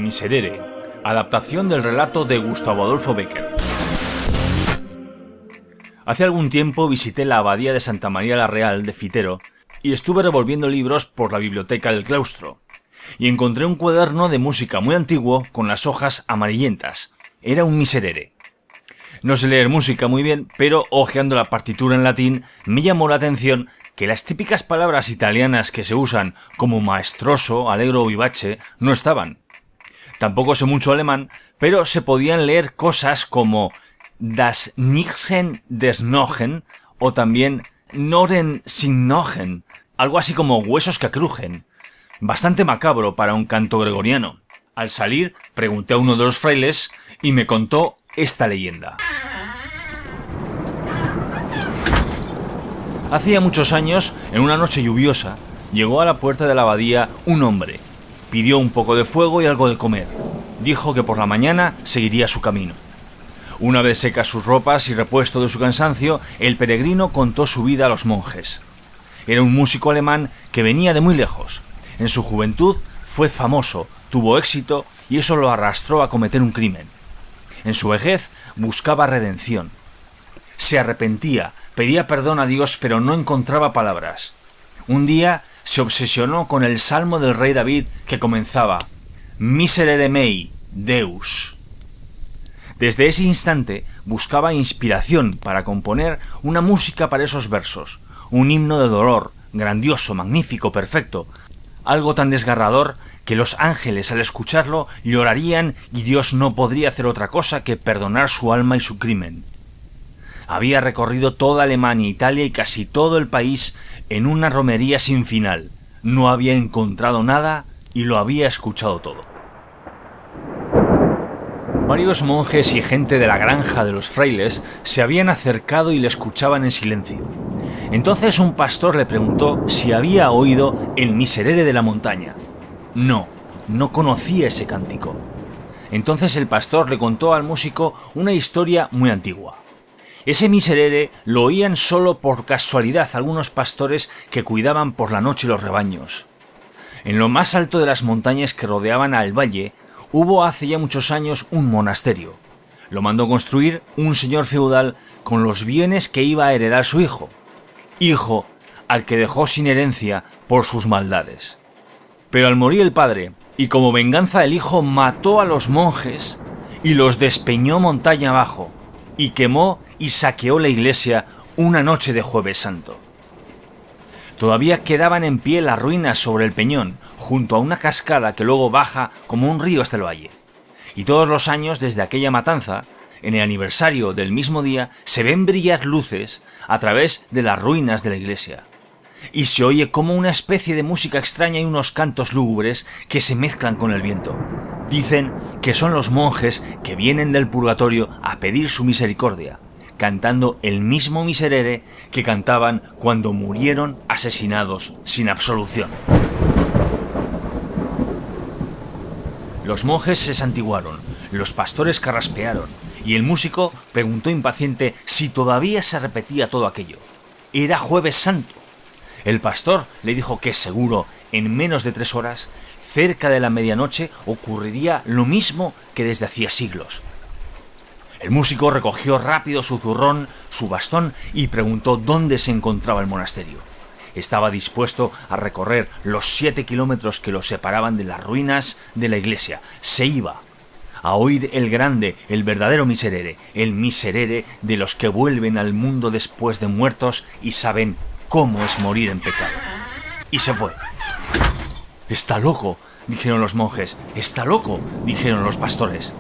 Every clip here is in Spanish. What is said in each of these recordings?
Miserere, adaptación del relato de Gustavo Adolfo Bécquer. Hace algún tiempo visité la abadía de Santa María la Real de Fitero y estuve revolviendo libros por la biblioteca del claustro. Y encontré un cuaderno de música muy antiguo con las hojas amarillentas. Era un miserere. No sé leer música muy bien, pero hojeando la partitura en latín me llamó la atención que las típicas palabras italianas que se usan como maestoso, allegro o vivace no estaban. Tampoco sé mucho alemán, pero se podían leer cosas como das Nichten des Knochen o también Knochen sin Knochen, algo así como huesos que crujen. Bastante macabro para un canto gregoriano. Al salir, pregunté a uno de los frailes y me contó esta leyenda. Hacía muchos años, en una noche lluviosa, llegó a la puerta de la abadía un hombre. Pidió un poco de fuego y algo de comer. Dijo que por la mañana seguiría su camino. Una vez secas sus ropas y repuesto de su cansancio, el peregrino contó su vida a los monjes. Era un músico alemán que venía de muy lejos. En su juventud fue famoso, tuvo éxito y eso lo arrastró a cometer un crimen. En su vejez buscaba redención. Se arrepentía, pedía perdón a Dios, pero no encontraba palabras. Un día se obsesionó con el salmo del rey David que comenzaba Miserere mei, Deus. Desde ese instante buscaba inspiración para componer una música para esos versos, un himno de dolor, grandioso, magnífico, perfecto, algo tan desgarrador que los ángeles al escucharlo llorarían y Dios no podría hacer otra cosa que perdonar su alma y su crimen. Había recorrido toda Alemania, Italia y casi todo el país en una romería sin final. No había encontrado nada y lo había escuchado todo. Varios monjes y gente de la granja de los frailes se habían acercado y le escuchaban en silencio. Entonces un pastor le preguntó si había oído el miserere de la montaña. No conocía ese cántico. Entonces el pastor le contó al músico una historia muy antigua. Ese miserere lo oían solo por casualidad algunos pastores que cuidaban por la noche los rebaños. En lo más alto de las montañas que rodeaban al valle, hubo hace ya muchos años un monasterio. Lo mandó construir un señor feudal con los bienes que iba a heredar su hijo al que dejó sin herencia por sus maldades. Pero al morir el padre, y como venganza el hijo mató a los monjes y los despeñó montaña abajo, y quemó y saqueó la iglesia una noche de Jueves Santo. Todavía quedaban en pie las ruinas sobre el peñón, junto a una cascada que luego baja como un río hasta el valle. Y todos los años desde aquella matanza, en el aniversario del mismo día, se ven brillar luces a través de las ruinas de la iglesia. Y se oye como una especie de música extraña y unos cantos lúgubres que se mezclan con el viento. Dicen que son los monjes que vienen del purgatorio a pedir su misericordia, cantando el mismo miserere que cantaban cuando murieron asesinados sin absolución. Los monjes se santiguaron, los pastores carraspearon, y el músico preguntó impaciente si todavía se repetía todo aquello. Era Jueves Santo. El pastor le dijo que seguro, en menos de 3 horas, cerca de la medianoche, ocurriría lo mismo que desde hacía siglos. El músico recogió rápido su zurrón, su bastón y preguntó dónde se encontraba el monasterio. Estaba dispuesto a recorrer los 7 kilómetros que lo separaban de las ruinas de la iglesia. Se iba a oír el grande, el verdadero miserere, el miserere de los que vuelven al mundo después de muertos y saben cómo es morir en pecado. Y se fue. «Está loco», dijeron los monjes. «Está loco», dijeron los pastores.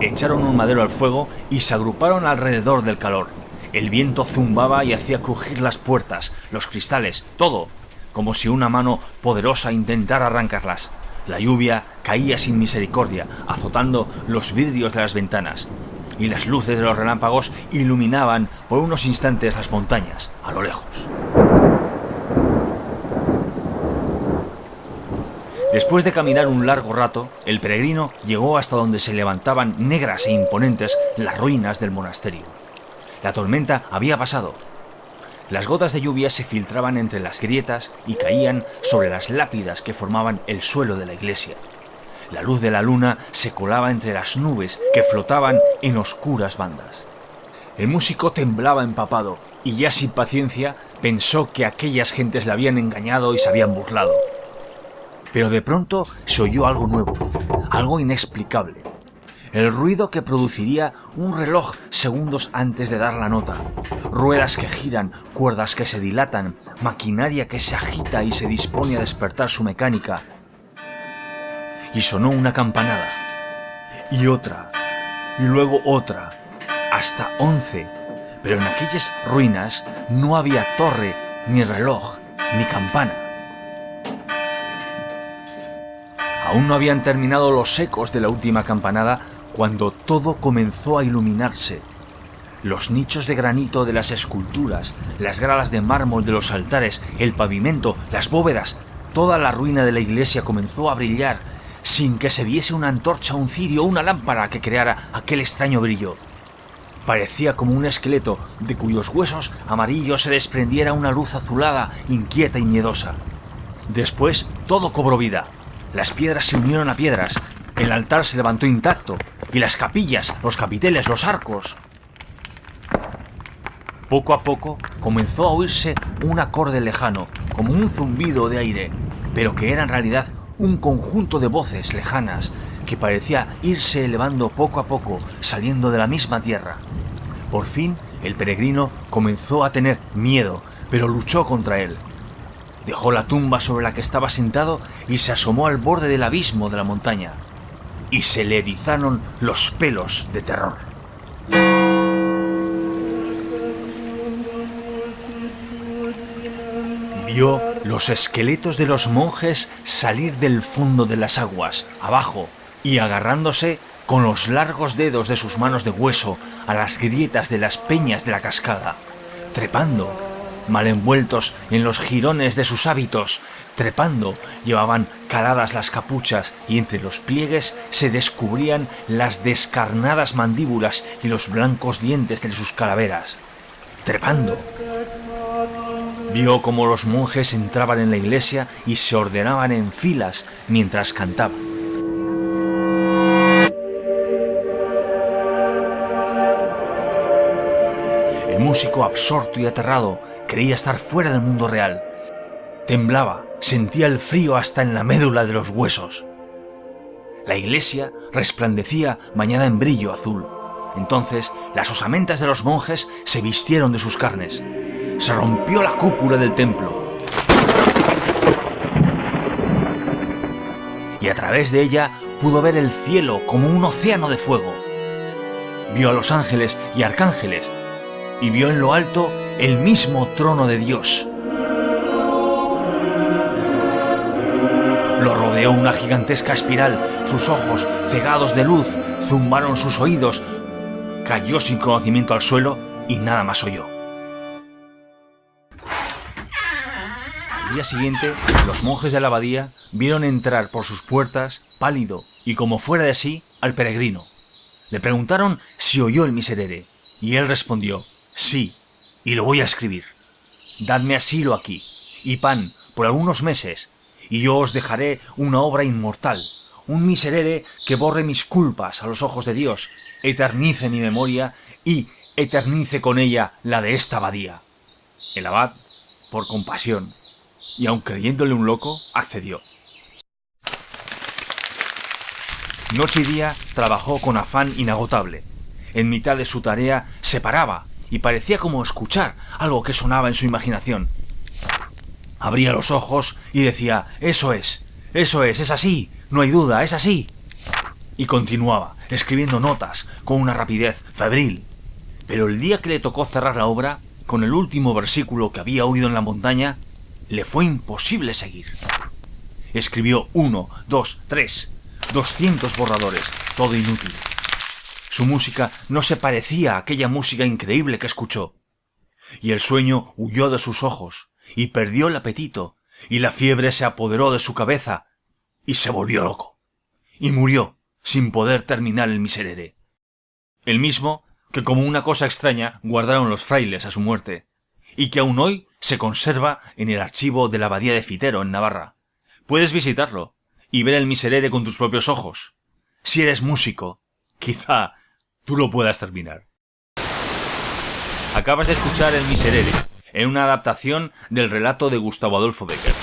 Echaron un madero al fuego y se agruparon alrededor del calor. El viento zumbaba y hacía crujir las puertas, los cristales, todo, como si una mano poderosa intentara arrancarlas. La lluvia caía sin misericordia, azotando los vidrios de las ventanas, y las luces de los relámpagos iluminaban por unos instantes las montañas, a lo lejos. Después de caminar un largo rato, el peregrino llegó hasta donde se levantaban negras e imponentes las ruinas del monasterio. La tormenta había pasado. Las gotas de lluvia se filtraban entre las grietas y caían sobre las lápidas que formaban el suelo de la iglesia. La luz de la luna se colaba entre las nubes que flotaban en oscuras bandas. El músico temblaba empapado y ya sin paciencia pensó que aquellas gentes le habían engañado y se habían burlado. Pero de pronto se oyó algo nuevo, algo inexplicable. El ruido que produciría un reloj segundos antes de dar la nota. Ruedas que giran, cuerdas que se dilatan, maquinaria que se agita y se dispone a despertar su mecánica. Y sonó una campanada, y otra, y luego otra, hasta 11. Pero en aquellas ruinas no había torre, ni reloj, ni campana. Aún no habían terminado los ecos de la última campanada cuando todo comenzó a iluminarse. Los nichos de granito de las esculturas, las gradas de mármol de los altares, el pavimento, las bóvedas, toda la ruina de la iglesia comenzó a brillar sin que se viese una antorcha, un cirio o una lámpara que creara aquel extraño brillo. Parecía como un esqueleto de cuyos huesos amarillos se desprendiera una luz azulada, inquieta y miedosa. Después todo cobró vida. Las piedras se unieron a piedras, el altar se levantó intacto, y las capillas, los capiteles, los arcos. Poco a poco comenzó a oírse un acorde lejano, como un zumbido de aire, pero que era en realidad un conjunto de voces lejanas que parecía irse elevando poco a poco, saliendo de la misma tierra. Por fin, el peregrino comenzó a tener miedo, pero luchó contra él. Dejó la tumba sobre la que estaba sentado y se asomó al borde del abismo de la montaña. Y se le erizaron los pelos de terror. Vio los esqueletos de los monjes salir del fondo de las aguas, abajo, y agarrándose con los largos dedos de sus manos de hueso a las grietas de las peñas de la cascada, trepando, mal envueltos en los jirones de sus hábitos, trepando, llevaban caladas las capuchas y entre los pliegues se descubrían las descarnadas mandíbulas y los blancos dientes de sus calaveras. Trepando. Vio cómo los monjes entraban en la iglesia y se ordenaban en filas mientras cantaban. El músico, absorto y aterrado, creía estar fuera del mundo real. Temblaba, sentía el frío hasta en la médula de los huesos. La iglesia resplandecía bañada en brillo azul. Entonces las osamentas de los monjes se vistieron de sus carnes. Se rompió la cúpula del templo. Y a través de ella pudo ver el cielo como un océano de fuego. Vio a los ángeles y arcángeles, y vio en lo alto el mismo trono de Dios. Lo rodeó una gigantesca espiral, sus ojos, cegados de luz, zumbaron sus oídos, cayó sin conocimiento al suelo y nada más oyó. Al día siguiente, los monjes de la abadía vieron entrar por sus puertas, pálido y como fuera de sí, al peregrino. Le preguntaron si oyó el miserere, y él respondió: sí, y lo voy a escribir. Dadme asilo aquí, y pan por algunos meses, y yo os dejaré una obra inmortal, un miserere que borre mis culpas a los ojos de Dios, eternice mi memoria y eternice con ella la de esta abadía. El abad, por compasión, y aun creyéndole un loco, accedió. Noche y día trabajó con afán inagotable. En mitad de su tarea se paraba y parecía como escuchar algo que sonaba en su imaginación. Abría los ojos y decía: eso es así, no hay duda, es así. Y continuaba, escribiendo notas con una rapidez febril. Pero el día que le tocó cerrar la obra, con el último versículo que había oído en la montaña, le fue imposible seguir. Escribió 1, 2, 3, 200 borradores, todo inútil. Su música no se parecía a aquella música increíble que escuchó. Y el sueño huyó de sus ojos, y perdió el apetito, y la fiebre se apoderó de su cabeza, y se volvió loco. Y murió, sin poder terminar el miserere. El mismo que como una cosa extraña guardaron los frailes a su muerte, y que aún hoy se conserva en el archivo de la abadía de Fitero, en Navarra. Puedes visitarlo, y ver el Miserere con tus propios ojos. Si eres músico, quizá tú lo puedas terminar. Acabas de escuchar el Miserere, en una adaptación del relato de Gustavo Adolfo Bécquer.